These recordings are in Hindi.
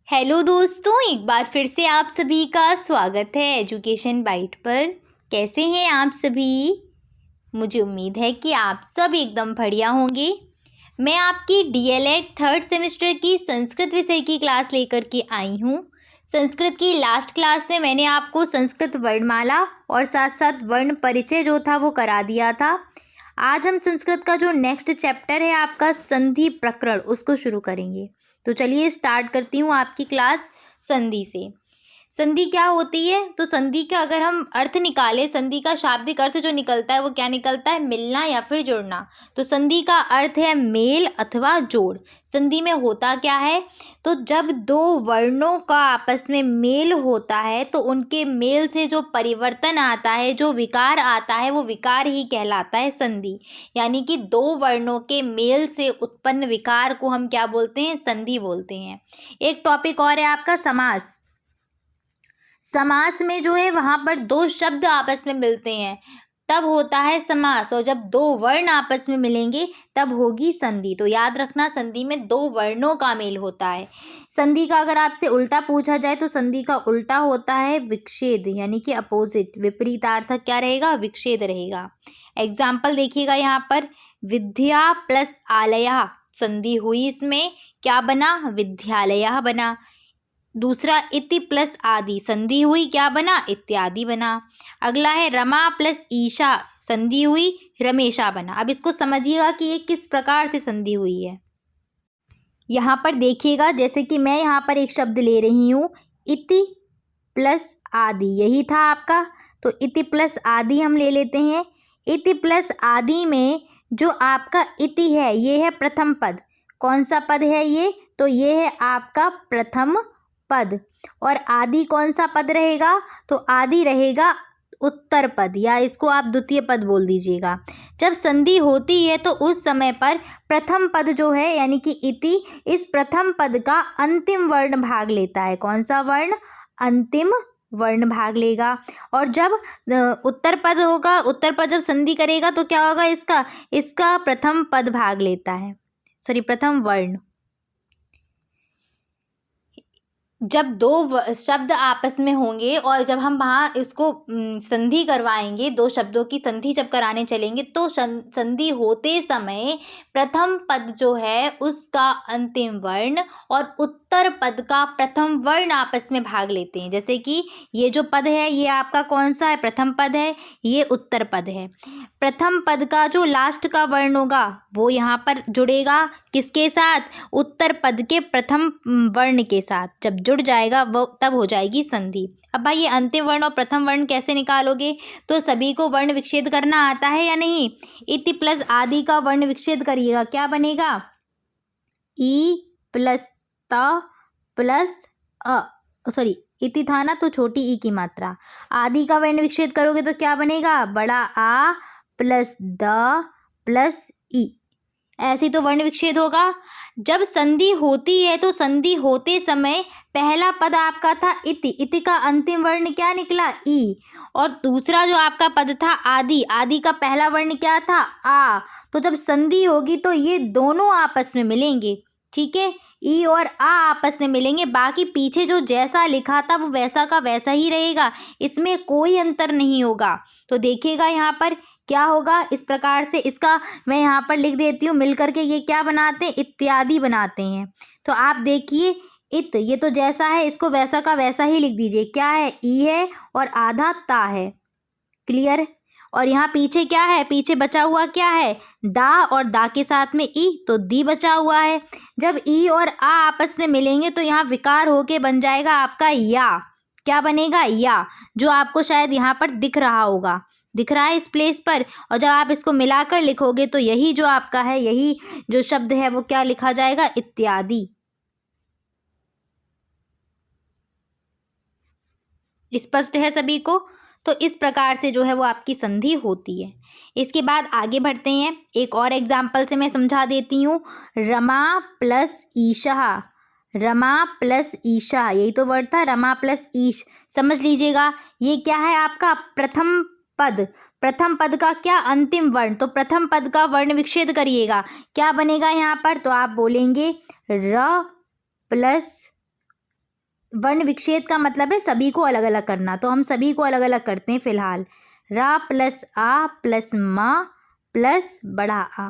हेलो दोस्तों, एक बार फिर से आप सभी का स्वागत है एजुकेशन बाइट पर। कैसे हैं आप सभी? मुझे उम्मीद है कि आप सब एकदम बढ़िया होंगे। मैं आपकी डीएलएड थर्ड सेमेस्टर की संस्कृत विषय की क्लास लेकर के आई हूँ। संस्कृत की लास्ट क्लास में मैंने आपको संस्कृत वर्णमाला और साथ साथ वर्ण परिचय जो था वो करा दिया था। आज हम संस्कृत का जो नेक्स्ट चैप्टर है आपका संधि प्रकरण, उसको शुरू करेंगे। तो चलिए स्टार्ट करती हूँ आपकी क्लास संधि से। संधि क्या होती है? तो संधि का अगर हम अर्थ निकालें, संधि का शाब्दिक अर्थ जो निकलता है वो क्या निकलता है? मिलना या फिर जुड़ना। तो संधि का अर्थ है मेल अथवा जोड़। संधि में होता क्या है? तो जब दो वर्णों का आपस में मेल होता है तो उनके मेल से जो परिवर्तन आता है, जो विकार आता है, वो विकार ही कहलाता है संधि। यानी कि दो वर्णों के मेल से उत्पन्न विकार को हम क्या बोलते हैं? संधि बोलते हैं। एक टॉपिक और है आपका समास। समास में जो है वहाँ पर दो शब्द आपस में मिलते हैं तब होता है समास, और जब दो वर्ण आपस में मिलेंगे तब होगी संधि। तो याद रखना, संधि में दो वर्णों का मेल होता है। संधि का अगर आपसे उल्टा पूछा जाए तो संधि का उल्टा होता है विच्छेद, यानी कि अपोजिट, विपरीतार्थक क्या रहेगा? विच्छेद रहेगा। एग्जाम्पल देखिएगा यहाँ पर, विद्या प्लस आलया संधि हुई, इसमें क्या बना? विद्यालय बना। दूसरा इति प्लस आदि संधि हुई, क्या बना? इत्यादि बना। अगला है रमा प्लस ईशा संधि हुई, रमेशा बना। अब इसको समझिएगा कि ये किस प्रकार से संधि हुई है। यहाँ पर देखिएगा, जैसे कि मैं यहाँ पर एक शब्द ले रही हूँ, इति प्लस आदि, यही था आपका। तो इति प्लस आदि हम ले लेते हैं। इति प्लस आदि में जो आपका इति है ये है प्रथम पद। कौन सा पद है ये? तो ये है आपका प्रथम पद। और आदि कौन सा पद रहेगा? तो आदि रहेगा उत्तर पद, या इसको आप द्वितीय पद बोल दीजिएगा। जब संधि होती है तो उस समय पर प्रथम पद जो है यानी कि इति, इस प्रथम पद का अंतिम वर्ण भाग लेता है। कौन सा वर्ण? अंतिम वर्ण भाग लेगा। और जब उत्तर पद होगा, उत्तर पद जब संधि करेगा तो क्या होगा? इसका प्रथम पद भाग लेता है, सॉरी प्रथम वर्ण। जब दो शब्द आपस में होंगे और जब हम वहाँ इसको संधि करवाएंगे, दो शब्दों की संधि जब कराने चलेंगे तो संधि होते समय प्रथम पद जो है उसका अंतिम वर्ण और उत्तर पद का प्रथम वर्ण आपस में भाग लेते हैं। जैसे कि ये जो पद है ये आपका कौन सा है? प्रथम पद है, ये उत्तर पद है। प्रथम पद का जो लास्ट का वर्ण होगा वो यहाँ पर जुड़ेगा किसके साथ? उत्तर पद के प्रथम वर्ण के साथ। जब जुड़ जाएगा वो तब हो जाएगी संधि। अब भाई ये अंतिम वर्ण और प्रथम वर्ण कैसे निकालोगे? तो सभी को वर्ण विच्छेद करना आता है या नहीं? इति प्लस आदि का वर्ण विच्छेद करिएगा, क्या बनेगा? ई प्लस त प्लस अ, सॉरी इति था ना तो छोटी ई की मात्रा। आदि का वर्ण विच्छेद करोगे तो क्या बनेगा? बड़ा आ प्लस द प्लस ई। ऐसे तो वर्ण विच्छेद होगा। जब संधि होती है तो संधि होते समय पहला पद आपका था इति, इति का अंतिम वर्ण क्या निकला? ई। और दूसरा जो आपका पद था आदि, आदि का पहला वर्ण क्या था? आ। तो जब संधि होगी तो ये दोनों आपस में मिलेंगे, ठीक है? ई और आ आपस में मिलेंगे। बाकी पीछे जो जैसा लिखा था वो वैसा का वैसा ही रहेगा, इसमें कोई अंतर नहीं होगा। तो देखिएगा यहाँ पर क्या होगा, इस प्रकार से इसका मैं यहाँ पर लिख देती हूँ, मिलकर के ये क्या बनाते हैं? इत्यादि बनाते हैं। तो आप देखिए इत, ये तो जैसा है इसको वैसा का वैसा ही लिख दीजिए। क्या है? ई है और आधा ता है। क्लियर? और यहाँ पीछे क्या है? पीछे बचा हुआ क्या है? दा, और दा के साथ में ई, तो दी बचा हुआ है। जब ई और आ आपस में मिलेंगे तो यहाँ विकार होके बन जाएगा आपका या। क्या बनेगा? या, जो आपको शायद यहाँ पर दिख रहा होगा, दिख रहा है इस प्लेस पर। और जब आप इसको मिलाकर लिखोगे तो यही जो आपका है, यही जो शब्द है वो क्या लिखा जाएगा? इत्यादि। स्पष्ट है सभी को? तो इस प्रकार से जो है वो आपकी संधि होती है। इसके बाद आगे बढ़ते हैं, एक और एग्जाम्पल से मैं समझा देती हूँ। रमा प्लस ईशा, रमा प्लस ईशा, यही तो वर्ड था, रमा प्लस ईश। समझ लीजिएगा ये क्या है आपका? प्रथम पद। प्रथम पद का क्या? अंतिम वर्ण। तो प्रथम पद का वर्ण विच्छेद करिएगा, क्या बनेगा यहाँ पर? तो आप बोलेंगे र प्लस वर्ण विच्छेद का मतलब है सभी को अलग अलग करना, तो हम सभी को अलग अलग करते हैं फिलहाल। रा प्लस आ प्लस मा प्लस बड़ा आ,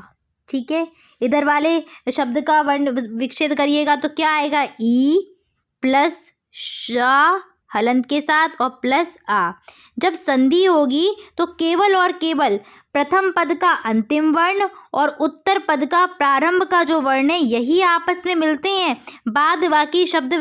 ठीक है। इधर वाले शब्द का वर्ण विच्छेद करिएगा तो क्या आएगा, ई प्लस शा हलंत के साथ और प्लस आ। जब संधि होगी तो केवल और केवल प्रथम पद का अंतिम वर्ण और उत्तर पद का प्रारंभ का जो वर्ण है यही आपस में मिलते हैं। बाद बाकी शब्द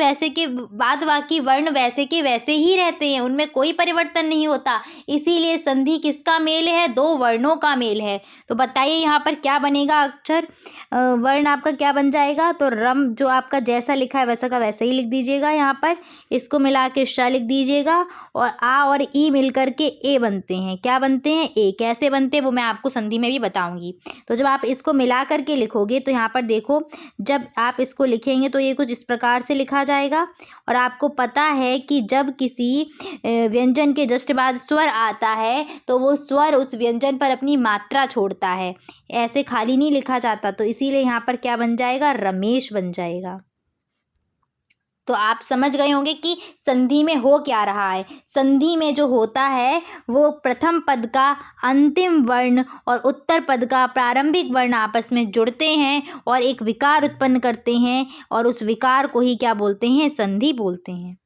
बाद बाकी वर्ण वैसे के वैसे ही रहते हैं, उनमें कोई परिवर्तन नहीं होता। इसीलिए संधि किसका मेल है, दो वर्णों का मेल है। तो बताइए यहाँ पर क्या बनेगा, अक्षर वर्ण आपका क्या बन जाएगा। तो रम जो आपका जैसा लिखा है वैसा का वैसा ही लिख दीजिएगा, यहाँ पर इसको मिला के श लिख दीजिएगा और आ और ई मिलकर के ए बनते हैं। क्या बनते हैं, ए। कैसे बनते हैं वो मैं आपको संधि में भी बताऊंगी। तो जब आप इसको मिला करके लिखोगे तो यहाँ पर देखो, जब आप इसको लिखेंगे तो ये कुछ इस प्रकार से लिखा जाएगा। और आपको पता है कि जब किसी व्यंजन के जस्ट बाद स्वर आता है तो वो स्वर उस व्यंजन पर अपनी मात्रा छोड़ता है, ऐसे खाली नहीं लिखा जाता। तो इसीलिए यहाँ पर क्या बन जाएगा, रमेश बन जाएगा। तो आप समझ गए होंगे कि संधि में हो क्या रहा है। संधि में जो होता है वो प्रथम पद का अंतिम वर्ण और उत्तर पद का प्रारंभिक वर्ण आपस में जुड़ते हैं और एक विकार उत्पन्न करते हैं, और उस विकार को ही क्या बोलते हैं, संधि बोलते हैं।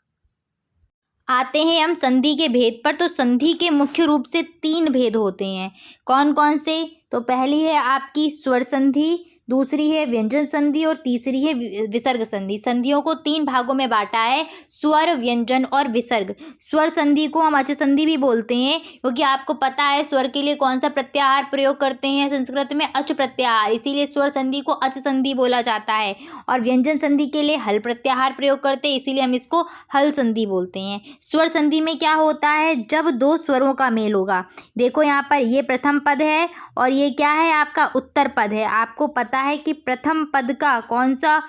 आते हैं हम संधि के भेद पर। तो संधि के मुख्य रूप से 3 भेद होते हैं। कौन कौन से, तो पहली है आपकी स्वर संधि, दूसरी है व्यंजन संधि और तीसरी है विसर्ग संधि। संधियों को 3 भागों में बांटा है, स्वर, व्यंजन और विसर्ग। स्वर संधि को हम अच संधि भी बोलते हैं, क्योंकि आपको पता है स्वर के लिए कौन सा प्रत्याहार प्रयोग करते हैं संस्कृत में, अच प्रत्याहार, इसीलिए स्वर संधि को अच संधि बोला जाता है। और व्यंजन संधि के लिए हल प्रत्याहार प्रयोग करते हैं, इसीलिए हम इसको हल संधि बोलते हैं। स्वर संधि में क्या होता है, जब 2 स्वरों का मेल होगा। देखो यहाँ पर ये प्रथम पद है और ये क्या है, आपका उत्तर पद है। आपको पता है कि प्रथम पद का कौन सा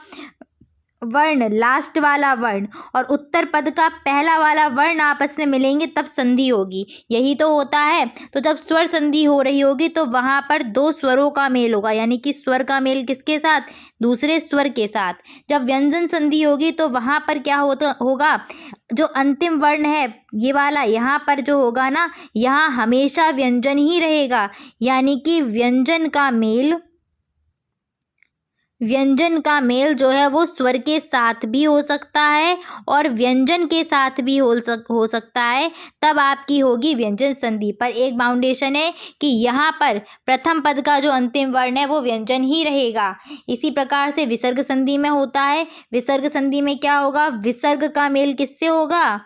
वर्ण, लास्ट वाला वर्ण, और उत्तर पद का पहला वाला वर्ण आपस में मिलेंगे तब संधि होगी, यही तो होता है। तो जब स्वर संधि हो रही होगी तो वहाँ पर 2 स्वरों का मेल होगा, यानी कि स्वर का मेल किसके साथ, दूसरे स्वर के साथ। जब व्यंजन संधि होगी तो वहाँ पर क्या होगा, जो अंतिम वर्ण है ये वाला, यहाँ पर जो होगा ना, यहाँ हमेशा व्यंजन ही रहेगा, यानी कि व्यंजन का मेल जो है वो स्वर के साथ भी हो सकता है और व्यंजन के साथ भी हो सकता है, तब आपकी होगी व्यंजन संधि। पर एक बाउंडेशन है कि यहाँ पर प्रथम पद का जो अंतिम वर्ण है वो व्यंजन ही रहेगा। इसी प्रकार से विसर्ग संधि में होता है। विसर्ग संधि में क्या होगा, विसर्ग का मेल किससे होगा,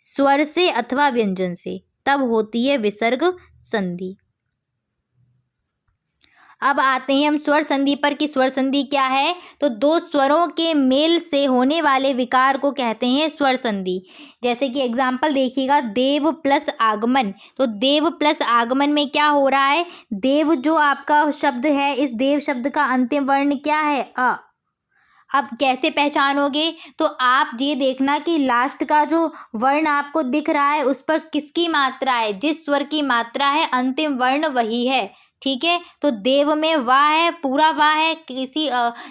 स्वर से अथवा व्यंजन से, तब होती है विसर्ग संधि। अब आते हैं हम स्वर संधि पर कि स्वर संधि क्या है। तो 2 स्वरों के मेल से होने वाले विकार को कहते हैं स्वर संधि। जैसे कि एग्जाम्पल देखिएगा, देव प्लस आगमन। तो देव प्लस आगमन में क्या हो रहा है, देव जो आपका शब्द है, इस देव शब्द का अंतिम वर्ण क्या है, अ। अब कैसे पहचानोगे, तो आप ये देखना कि लास्ट का जो वर्ण आपको दिख रहा है उस पर किसकी मात्रा है, जिस स्वर की मात्रा है अंतिम वर्ण वही है, ठीक है। तो देव में वाह है, पूरा वाह है, किसी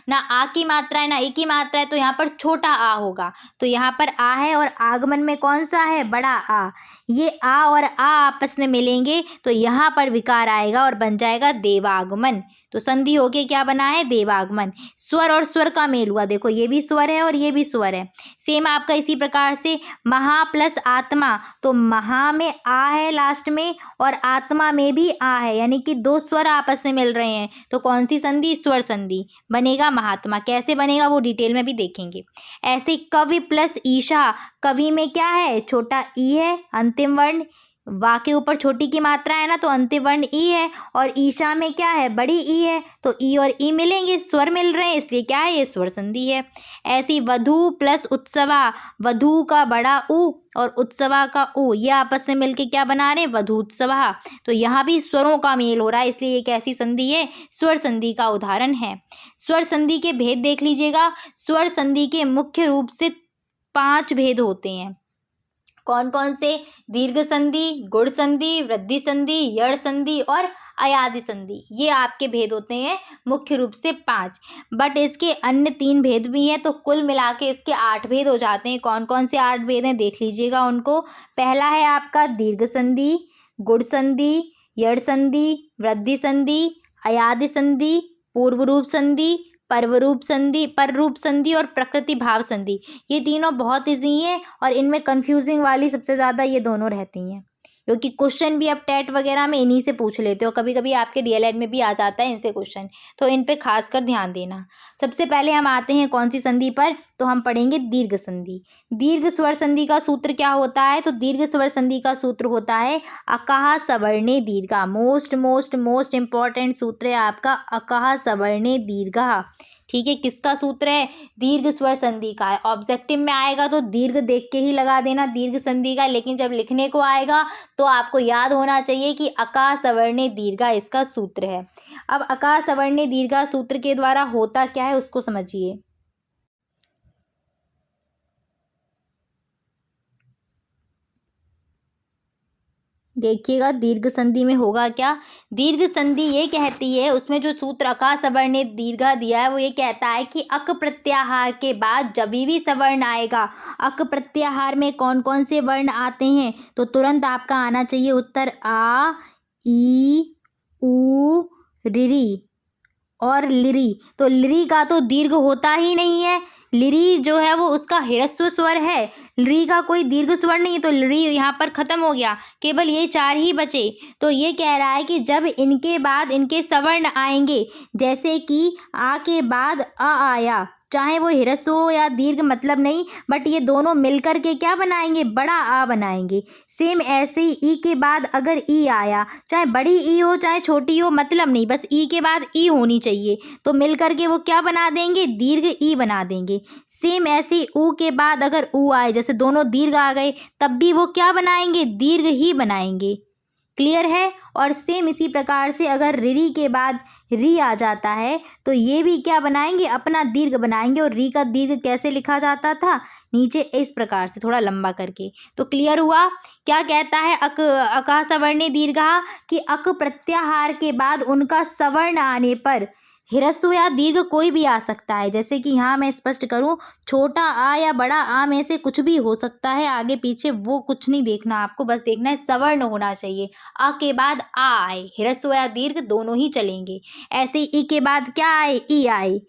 ना आ की मात्रा है ना ई की मात्रा है, तो यहाँ पर छोटा आ होगा। तो यहाँ पर आ है और आगमन में कौन सा है, बड़ा आ। ये आ और आ आपस में मिलेंगे तो यहाँ पर विकार आएगा और बन जाएगा देवागमन। तो संधि होके क्या बना है, देवागमन। स्वर और स्वर का मेल हुआ, देखो ये भी स्वर है और ये भी स्वर है। सेम आपका इसी प्रकार से महा प्लस आत्मा, तो महा में आ है लास्ट में और आत्मा में भी आ है, यानी कि 2 स्वर आपस में मिल रहे हैं, तो कौन सी संधि, स्वर संधि बनेगा, महात्मा। कैसे बनेगा वो डिटेल में भी देखेंगे। ऐसे कवि प्लस ईशा, कवि में क्या है, छोटा ई है अंतिम वर्ण, वा के ऊपर छोटी की मात्रा है ना, तो अंतिम वर्ण ई है, और ईशा में क्या है, बड़ी ई है, तो ई और ई मिलेंगे, स्वर मिल रहे हैं, इसलिए क्या है, ये स्वर संधि है। ऐसी वधु प्लस उत्सवा, वधु का बड़ा उ और उत्सवा का उ, ये आपस में मिलके क्या बना रहे हैं, वधु उत्सवा। तो यहाँ भी स्वरों का मेल हो रहा है, इसलिए ये कैसी संधि है, स्वर संधि का उदाहरण है। स्वर संधि के भेद देख लीजिएगा। स्वर संधि के मुख्य रूप से 5 भेद होते हैं। कौन कौन से, दीर्घ संधि, गुण संधि, वृद्धि संधि, यड़ संधि और अयादि संधि। ये आपके भेद होते हैं मुख्य रूप से 5, बट इसके अन्य 3 भेद भी हैं, तो कुल मिला के इसके 8 भेद हो जाते हैं। कौन कौन से 8 भेद हैं देख लीजिएगा उनको। पहला है आपका दीर्घ संधि, गुण संधि, यड़ संधि, वृद्धि संधि, अयादि संधि, पूर्व रूप संधि, पररूप संधि और प्रकृति भाव संधि। ये तीनों बहुत ईजी हैं और इनमें कंफ्यूजिंग वाली सबसे ज़्यादा ये दोनों रहती हैं, क्योंकि क्वेश्चन भी अब टेट वगैरह में इन्हीं से पूछ लेते हो, कभी कभी आपके डीएलएड में भी आ जाता है इनसे क्वेश्चन, तो इन पे खासकर ध्यान देना। सबसे पहले हम आते हैं कौन सी संधि पर, तो हम पढ़ेंगे दीर्घ संधि। दीर्घ स्वर संधि का सूत्र क्या होता है, तो दीर्घ स्वर संधि का सूत्र होता है अकहा सवर्णे दीर्घा। मोस्ट इंपॉर्टेंट सूत्र है आपका अकहा सवर्णे दीर्घा। ठीक है, किसका सूत्र है, दीर्घ स्वर संधि का है। ऑब्जेक्टिव में आएगा तो दीर्घ देख के ही लगा देना दीर्घ संधि का, लेकिन जब लिखने को आएगा तो आपको याद होना चाहिए कि अका सवर्णे दीर्घा इसका सूत्र है। अब अका सवर्णे दीर्घा सूत्र के द्वारा होता क्या है उसको समझिए। देखिएगा दीर्घ संधि में होगा क्या। दीर्घ संधि ये कहती है, उसमें जो सूत्र अका सवर्णे दीर्घा दिया है वो ये कहता है कि अक प्रत्याहार के बाद जब भी सवर्ण आएगा, अक प्रत्याहार में कौन कौन से वर्ण आते हैं, तो तुरंत आपका आना चाहिए उत्तर आ, ई, ऊ, ऋ और लिरी। तो लिरी का तो दीर्घ होता ही नहीं है, लिरी जो है वो उसका ह्रस्व स्वर है, लिरी का कोई दीर्घ स्वर नहीं, तो लिरी यहाँ पर खत्म हो गया, केवल ये 4 ही बचे। तो ये कह रहा है कि जब इनके बाद इनके सवर्ण आएंगे, जैसे कि आ के बाद अ आया, चाहे वो ह्रस्व हो या दीर्घ मतलब नहीं, बट ये दोनों मिलकर के क्या बनाएंगे, बड़ा आ बनाएंगे। सेम ऐसे ही ई के बाद अगर ई आया, चाहे बड़ी ई हो चाहे छोटी हो मतलब नहीं, बस ई के बाद ई होनी चाहिए, तो मिलकर के वो क्या बना देंगे, दीर्घ ई बना देंगे। सेम ऐसे ही ऊ के बाद अगर ऊ आए, जैसे दोनों दीर्घ आ गए, तब भी वो क्या बनाएंगे, दीर्घ ही बनाएंगे। क्लियर है। और सेम इसी प्रकार से अगर री के बाद री आ जाता है तो ये भी क्या बनाएंगे, अपना दीर्घ बनाएंगे। और री का दीर्घ कैसे लिखा जाता था, नीचे इस प्रकार से थोड़ा लंबा करके। तो क्लियर हुआ। क्या कहता है अका सवर्णे दीर्घा, कि अक प्रत्याहार के बाद उनका सवर्ण आने पर ह्रस्व या दीर्घ कोई भी आ सकता है। जैसे कि यहाँ मैं स्पष्ट करूँ, छोटा आ या बड़ा आ में से कुछ भी हो सकता है, आगे पीछे वो कुछ नहीं देखना आपको, बस देखना है सवर्ण होना चाहिए। आ के बाद आ आए, ह्रस्व या दीर्घ दोनों ही चलेंगे। ऐसे ही ई के बाद क्या आए, ई आए,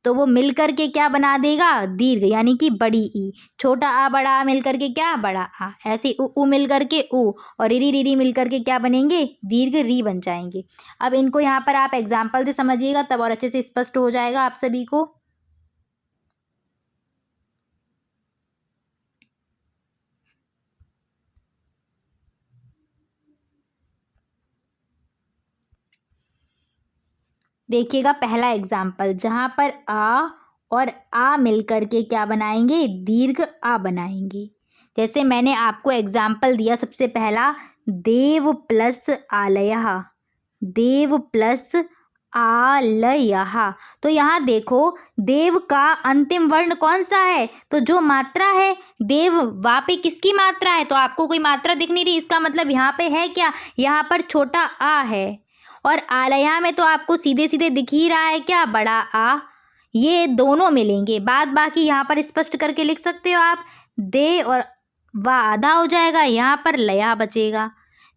तो वो मिलकर के क्या बना देगा, दीर्घ, यानी कि बड़ी ई। छोटा आ बड़ा आ मिलकर के क्या, बड़ा आ। ऐसे उ मिलकर के उ और री मिलकर के क्या बनेंगे, दीर्घ री बन जाएंगे। अब इनको यहाँ पर आप एग्जाम्पल से समझिएगा, तब और अच्छे से स्पष्ट हो जाएगा आप सभी को। देखिएगा पहला एग्जाम्पल, जहाँ पर आ और आ मिलकर के क्या बनाएंगे, दीर्घ आ बनाएंगे। जैसे मैंने आपको एग्जाम्पल दिया, सबसे पहला देव प्लस आलयः, देव प्लस आलयः। तो यहाँ देखो, देव का अंतिम वर्ण कौन सा है, तो जो मात्रा है, देव वहाँ पे किसकी मात्रा है, तो आपको कोई मात्रा दिख नहीं रही, इसका मतलब यहाँ पे है क्या, यहाँ पर छोटा आ है। और आलया में तो आपको सीधे सीधे दिख ही रहा है क्या, बड़ा आ। ये दोनों मिलेंगे, बाद बाकी यहाँ पर स्पष्ट करके लिख सकते हो आप, दे और वा आधा हो जाएगा, यहाँ पर लया बचेगा।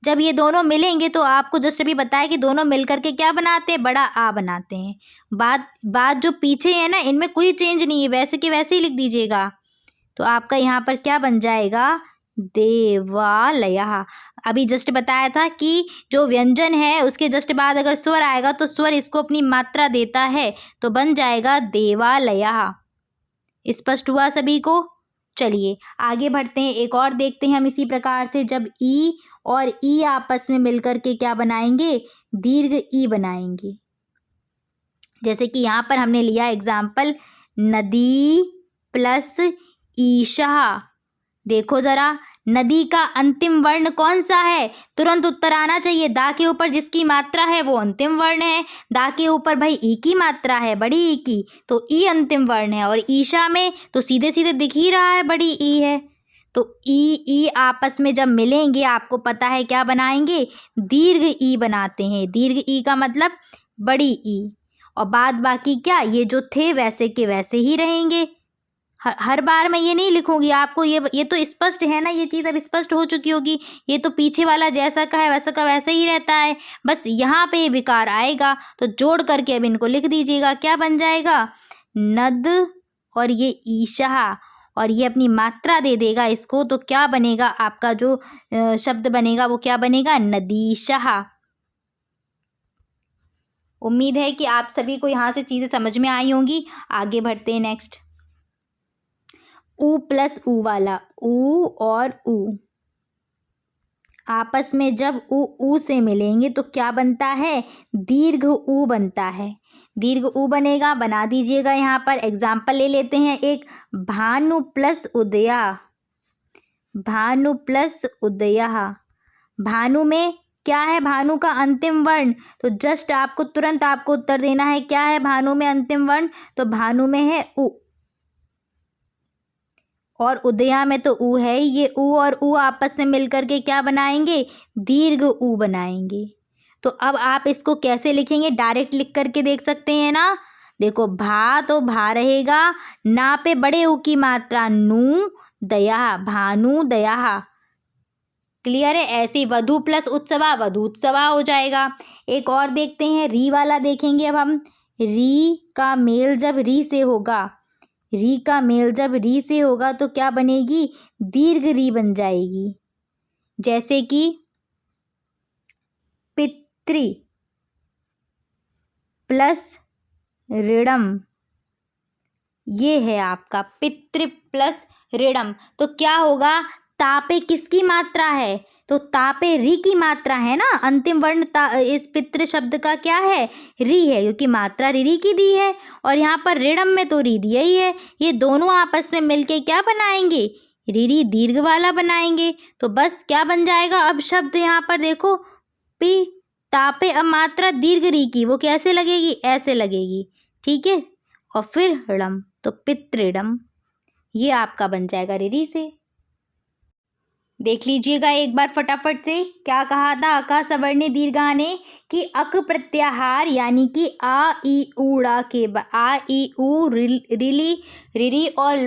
जब ये दोनों मिलेंगे तो आपको जस्ट अभी बताया कि दोनों मिलकर के क्या बनाते हैं, बड़ा आ बनाते हैं। बात जो पीछे है ना, इनमें कोई चेंज नहीं है, वैसे के वैसे ही लिख दीजिएगा। तो आपका यहाँ पर क्या बन जाएगा, देवालयः। अभी जस्ट बताया था कि जो व्यंजन है उसके जस्ट बाद अगर स्वर आएगा तो स्वर इसको अपनी मात्रा देता है, तो बन जाएगा देवालयः। स्पष्ट हुआ सभी को। चलिए आगे बढ़ते हैं, एक और देखते हैं हम इसी प्रकार से, जब ई और ई आपस में मिलकर के क्या बनाएंगे, दीर्घ ई बनाएंगे। जैसे कि यहाँ पर हमने लिया एग्जाम्पल, नदी प्लस ईशा। देखो जरा, नदी का अंतिम वर्ण कौन सा है, तुरंत उत्तर आना चाहिए। दा के ऊपर जिसकी मात्रा है वो अंतिम वर्ण है, दा के ऊपर भाई ई की मात्रा है, बड़ी ई की, तो ई अंतिम वर्ण है। और ईशा में तो सीधे सीधे दिख ही रहा है, बड़ी ई है। तो ई आपस में जब मिलेंगे आपको पता है क्या बनाएंगे, दीर्घ ई बनाते हैं। दीर्घ ई का मतलब बड़ी ई, और बाद बाकी क्या, ये जो थे वैसे के वैसे ही रहेंगे। हर बार मैं ये नहीं लिखूंगी आपको, ये तो स्पष्ट है ना, ये चीज़ अब स्पष्ट हो चुकी होगी। ये तो पीछे वाला जैसा का है वैसा का वैसा ही रहता है, बस यहाँ पे ये विकार आएगा तो जोड़ करके अब इनको लिख दीजिएगा। क्या बन जाएगा, नद, और ये ईशा, और ये अपनी मात्रा दे देगा इसको, तो क्या बनेगा आपका जो शब्द बनेगा वो क्या बनेगा, नदीशा। उम्मीद है कि आप सभी को यहाँ से चीज़ें समझ में आई होंगी। आगे बढ़ते हैं नेक्स्ट। ऊ प्लस ऊ वाला, ऊ और ऊ आपस में जब ऊ से मिलेंगे तो क्या बनता है, दीर्घ ऊ बनता है। दीर्घ ऊ बनेगा, बना दीजिएगा। यहाँ पर एग्जाम्पल ले लेते हैं एक, भानु प्लस उदया, भानु प्लस उदया। भानु में क्या है, भानु का अंतिम वर्ण, तो जस्ट आपको तुरंत आपको उत्तर देना है क्या है भानु में अंतिम वर्ण, तो भानु में है उ, और उदया में तो ऊ है। ये ऊ और ऊ आपस में मिलकर के क्या बनाएंगे, दीर्घ ऊ बनाएंगे। तो अब आप इसको कैसे लिखेंगे, डायरेक्ट लिख करके देख सकते हैं ना। देखो भा तो भा रहेगा, ना पे बड़े ऊ की मात्रा, नू दया, भानु दया। क्लियर है, ऐसे वधु प्लस उत्सवा, वधु उत्सवा हो जाएगा। एक और देखते हैं, री वाला देखेंगे अब हम। री का मेल जब री से होगा, री का मेल जब री से होगा तो क्या बनेगी, दीर्घ री बन जाएगी। जैसे कि पितृ प्लस ऋणम, ये है आपका पितृ प्लस ऋणम। तो क्या होगा, तापे किसकी मात्रा है, तो तापे री की मात्रा है ना। अंतिम वर्ण इस पितृ शब्द का क्या है, री है, क्योंकि मात्रा री की दी है, और यहाँ पर ऋणम में तो री दिया ही है। ये दोनों आपस में मिलके क्या बनाएंगे, री दीर्घ वाला बनाएंगे। तो बस क्या बन जाएगा अब शब्द, यहाँ पर देखो, पी तापे, अब मात्रा दीर्घ री की, वो कैसे लगेगी, ऐसे लगेगी, ठीक है। और फिर ऋणम, तो पितृडम, ये आपका बन जाएगा री से। देख लीजिएगा एक बार फटाफट से, क्या कहा था अका सवर्ण दीर्घा ने, कि अक प्रत्याहार यानी कि आ ई ऊड़ा के आ ई ऊ रिली रिरी और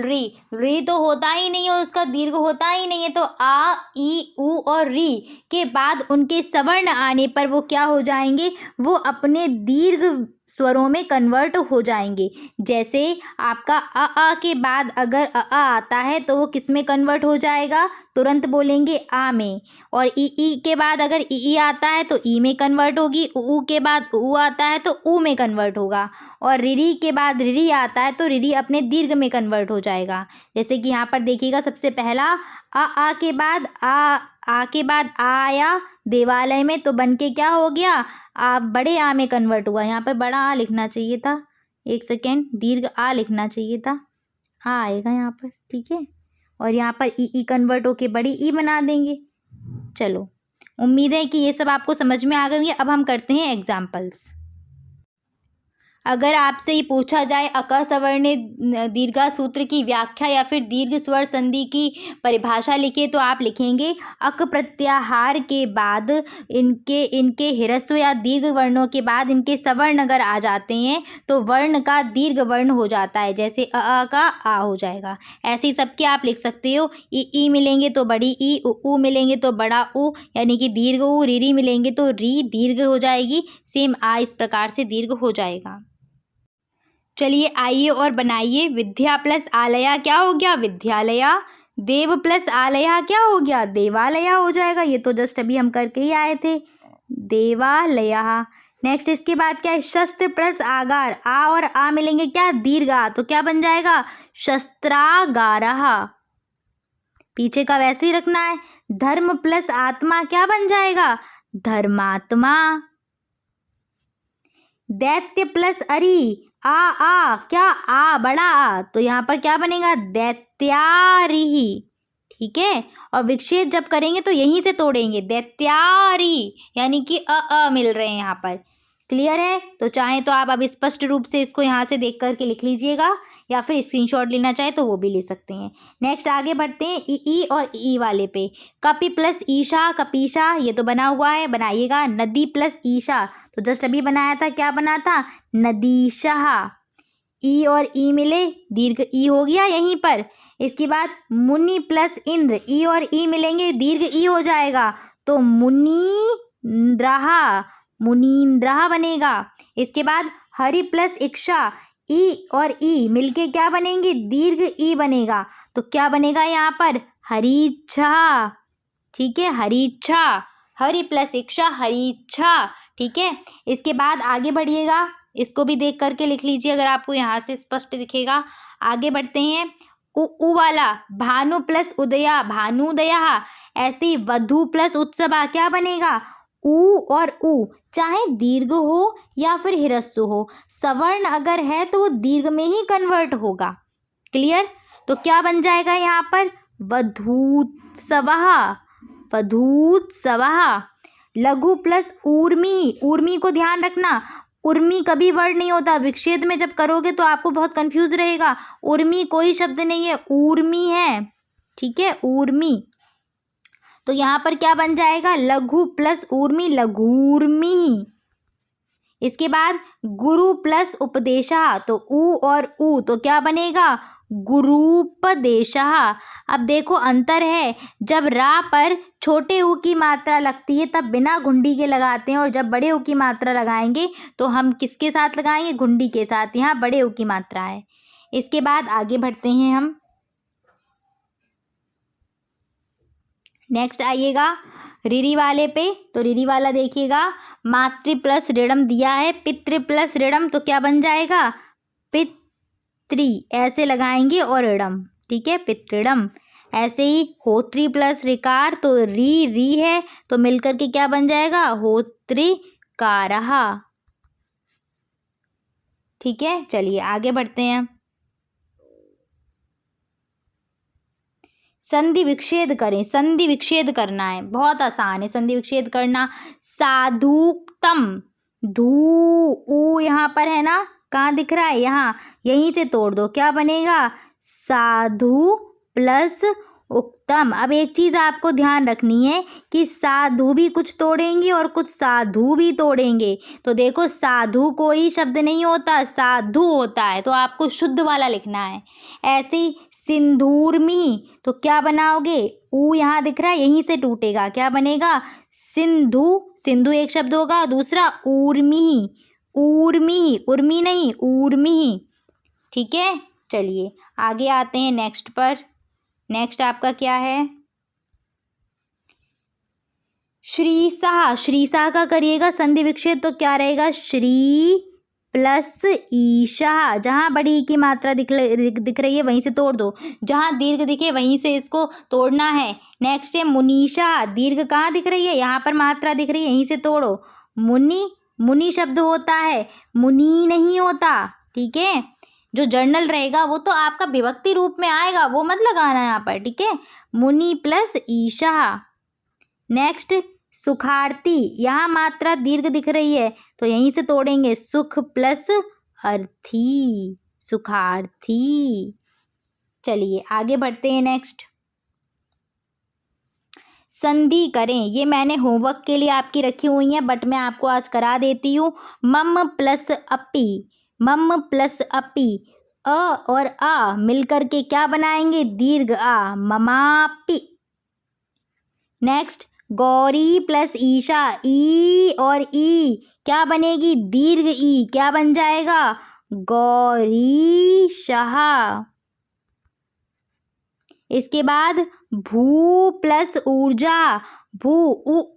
री तो होता ही नहीं है, उसका दीर्घ होता ही नहीं है। तो आ ई ऊ और री के बाद उनके सवर्ण आने पर वो क्या हो जाएंगे, वो अपने दीर्घ स्वरों में कन्वर्ट हो जाएंगे। जैसे आपका आ के बाद अगर आता है तो वो किस में कन्वर्ट हो जाएगा, तुरंत बोलेंगे आ में। और ई के बाद अगर ई आता है तो ई में कन्वर्ट होगी, ऊ के बाद ऊ आता है तो ऊ में कन्वर्ट होगा, और रिरी के बाद रिरी आता है तो रिरी अपने दीर्घ में कन्वर्ट हो जाएगा। जैसे कि यहाँ पर देखिएगा, सबसे पहला आ के बाद आ के बाद आया देवालय में, तो बन के क्या हो गया, आ बड़े आ में कन्वर्ट हुआ। यहाँ पर बड़ा आ लिखना चाहिए था, एक सेकेंड, दीर्घ आ लिखना चाहिए था, आ आएगा यहाँ पर, ठीक है। और यहाँ पर ई कन्वर्ट होके बड़ी ई बना देंगे। चलो, उम्मीद है कि ये सब आपको समझ में आ गई है। अब हम करते हैं एग्जाम्पल्स। अगर आपसे ये पूछा जाए अका सवर्ण दीर्घा सूत्र की व्याख्या या फिर दीर्घ स्वर संधि की परिभाषा लिखिए, तो आप लिखेंगे अक प्रत्याहार के बाद इनके ह्रस्व या दीर्घ वर्णों के बाद इनके सवर्ण अगर आ जाते हैं तो वर्ण का दीर्घ वर्ण हो जाता है। जैसे अ का आ हो जाएगा, ऐसे ही सबके आप लिख सकते हो। ई मिलेंगे तो बड़ी ई, ऊ मिलेंगे तो बड़ा ऊ, यानी कि दीर्घ ऊ। री मिलेंगे तो री दीर्घ हो जाएगी, सेम आ इस प्रकार से दीर्घ हो जाएगा। चलिए आइए और बनाइए। विद्या प्लस आलया क्या हो गया, विद्यालया। देव प्लस आलया क्या हो गया, देवालया हो जाएगा। ये तो जस्ट अभी हम करके ही आए थे, देवालया। नेक्स्ट इसके बाद क्या है, शस्त्र प्लस आगार, आ और आ मिलेंगे क्या, दीर्घा, तो क्या बन जाएगा, शस्त्रागारः। पीछे का वैसे ही रखना है। धर्म प्लस आत्मा क्या बन जाएगा, धर्मात्मा। दैत्य प्लस अरि, आ क्या, आ बड़ा आ, तो यहाँ पर क्या बनेगा, दैत्यारिही, ठीक है। और विक्षेप जब करेंगे तो यहीं से तोड़ेंगे, दैत्यारी, यानी कि अ मिल रहे हैं यहाँ पर। क्लियर है? तो चाहें तो आप अब स्पष्ट रूप से इसको यहाँ से देख करके लिख लीजिएगा, या फिर स्क्रीनशॉट लेना चाहे तो वो भी ले सकते हैं। नेक्स्ट आगे बढ़ते हैं ई और ई वाले पे। कपि प्लस ईशा, कपीशा, ये तो बना हुआ है, बनाइएगा। नदी प्लस ईशा, तो जस्ट अभी बनाया था, क्या बना था? नदीशा। ई और ई मिले, दीर्घ ई हो गया यहीं पर। इसके बाद मुनि प्लस इंद्र, ई और ई मिलेंगे, दीर्घ ई हो जाएगा, तो मुनीन्द्रहा, मुनीन्द्रहा बनेगा। इसके बाद हरि प्लस इक्षा, ई और ई मिलके क्या बनेंगे? दीर्घ ई बनेगा, तो क्या बनेगा यहाँ पर? हरीच्छा। ठीक है, हरीच्छा, हरि प्लस इक्षा, हरीच्छा। ठीक है, इसके बाद आगे बढ़िएगा, इसको भी देख करके लिख लीजिए अगर आपको यहाँ से स्पष्ट दिखेगा। आगे बढ़ते हैं, उ वाला, भानु प्लस उदया, भानुदया। ऐसे ही वधु प्लस उत्सवा, क्या बनेगा? उ और उ, चाहे दीर्घ हो या फिर ह्रस्व हो, सवर्ण अगर है तो वो दीर्घ में ही कन्वर्ट होगा। क्लियर? तो क्या बन जाएगा यहाँ पर? वधूत्सवः, वधूत्सवः। लघु प्लस ऊर्मी, ऊर्मी को ध्यान रखना, उर्मी कभी वर्ड नहीं होता, विच्छेद में जब करोगे तो आपको बहुत कंफ्यूज रहेगा। उर्मी कोई शब्द नहीं है, ऊर्मी है। ठीक है, ऊर्मी। तो यहाँ पर क्या बन जाएगा? लघु प्लस ऊर्मी, लघूर्मी। इसके बाद गुरु प्लस उपदेशः, तो उ और उ, तो क्या बनेगा? गुरूपदेशः। अब देखो अंतर है, जब रा पर छोटे ऊ की मात्रा लगती है तब बिना घुंडी के लगाते हैं, और जब बड़े ऊ की मात्रा लगाएंगे तो हम किसके साथ लगाएंगे? घुंडी के साथ। यहाँ बड़े ऊ की मात्रा है। इसके बाद आगे बढ़ते हैं हम। नेक्स्ट आइएगा रिरी वाले पे, तो रिरी वाला देखिएगा, मातृ प्लस ऋणम दिया है, पितृ प्लस ऋणम, तो क्या बन जाएगा? पितृ, ऐसे लगाएंगे, और ऋणम। ठीक है, पितृणम। ऐसे ही होत्री प्लस ऋकार, तो री है, तो मिलकर के क्या बन जाएगा? होत्रिकारः। ठीक है, चलिए आगे बढ़ते हैं। संधि विच्छेद करें, संधि विच्छेद करना है, बहुत आसान है संधि विच्छेद करना। साधुक्तम, धू ऊ यहाँ पर है ना, कहाँ दिख रहा है? यहाँ, यहीं से तोड़ दो, क्या बनेगा? साधु प्लस उक्तम। अब एक चीज़ आपको ध्यान रखनी है कि साधु भी कुछ तोड़ेंगे और कुछ साधु भी तोड़ेंगे। तो देखो साधु कोई शब्द नहीं होता, साधु होता है, तो आपको शुद्ध वाला लिखना है। ऐसे ही सिंधूर्मी, तो क्या बनाओगे? ऊ यहाँ दिख रहा है, यहीं से टूटेगा, क्या बनेगा? सिंधु, सिंधु एक शब्द होगा, दूसरा ऊर्मी, ऊर्मी, उर्मी नहीं, ऊर्मी। ठीक है, चलिए आगे आते हैं नेक्स्ट पर। नेक्स्ट आपका क्या है? श्रीसा, श्रीसा का करिएगा संधि विच्छेद, तो क्या रहेगा? श्री प्लस ईशा। जहाँ बड़ी की मात्रा दिख रही है वहीं से तोड़ दो, जहाँ दीर्घ दिखे वहीं से इसको तोड़ना है। नेक्स्ट है मुनीषा, दीर्घ कहाँ दिख रही है? यहाँ पर मात्रा दिख रही है, यहीं से तोड़ो। मुनि, मुनि शब्द होता है, मुनि नहीं होता। ठीक है, जो जर्नल रहेगा वो तो आपका विभक्ति रूप में आएगा, वो मत लगाना यहाँ पर। ठीक है, मुनि प्लस ईशा। नेक्स्ट सुखार्थी, यहाँ मात्रा दीर्घ दिख रही है तो यहीं से तोड़ेंगे, सुख प्लस अर्थी, सुखार्थी। चलिए आगे बढ़ते हैं नेक्स्ट। संधि करें, ये मैंने होमवर्क के लिए आपकी रखी हुई है, बट मैं आपको आज करा देती हूँ। मम प्लस अपी, मम प्लस अपी, अ और आ मिलकर के क्या बनाएंगे? दीर्घ आ, ममापि। नेक्स्ट गौरी प्लस ईशा, ई और ई क्या बनेगी? दीर्घ ई, क्या बन जाएगा? गौरीशः। इसके बाद भू प्लस ऊर्जा, भू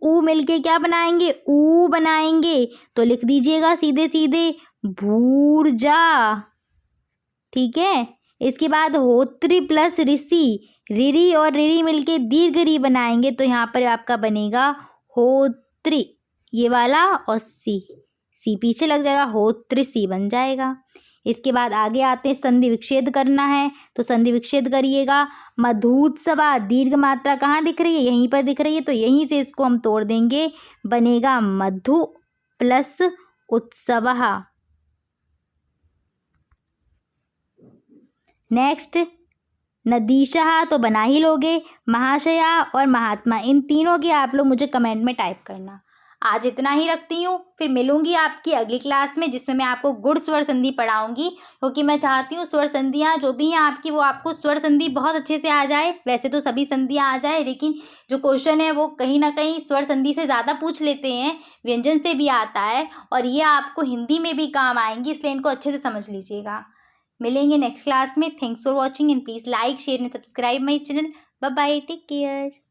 ऊ मिलके क्या बनाएंगे? ऊ बनाएंगे, तो लिख दीजिएगा सीधे सीधे भूर्जा। ठीक है, इसके बाद होत्री प्लस ऋषि, रिरी और रिरी मिलके दीर्घ री बनाएंगे, तो यहाँ पर आपका बनेगा होत्री, ये वाला, और सी, सी पीछे लग जाएगा, होत्रिसी बन जाएगा। इसके बाद आगे आते हैं, संधि विच्छेद करना है, तो संधि विच्छेद करिएगा। मधुत्सवा, दीर्घ मात्रा कहाँ दिख रही है? यहीं पर दिख रही है, तो यहीं से इसको हम तोड़ देंगे, बनेगा मधु प्लस उत्सवः। नेक्स्ट, नदीशः तो बना ही लोगे, महाशया और महात्मा, इन तीनों की आप लोग मुझे कमेंट में टाइप करना। आज इतना ही रखती हूँ, फिर मिलूंगी आपकी अगली क्लास में जिसमें मैं आपको गुण स्वर संधि पढ़ाऊंगी, क्योंकि मैं चाहती हूँ स्वर संधियाँ जो भी हैं आपकी वो आपको स्वर संधि बहुत अच्छे से आ जाए। वैसे तो सभी संधियाँ आ जाए, लेकिन जो क्वेश्चन है वो कहीं ना कहीं स्वर संधि से ज़्यादा पूछ लेते हैं, व्यंजन से भी आता है और ये आपको हिंदी में भी काम आएंगी, इसलिए इनको अच्छे से समझ लीजिएगा। मिलेंगे नेक्स्ट क्लास में। Thanks for watching and please like share and subscribe my channel. Bye bye, take care.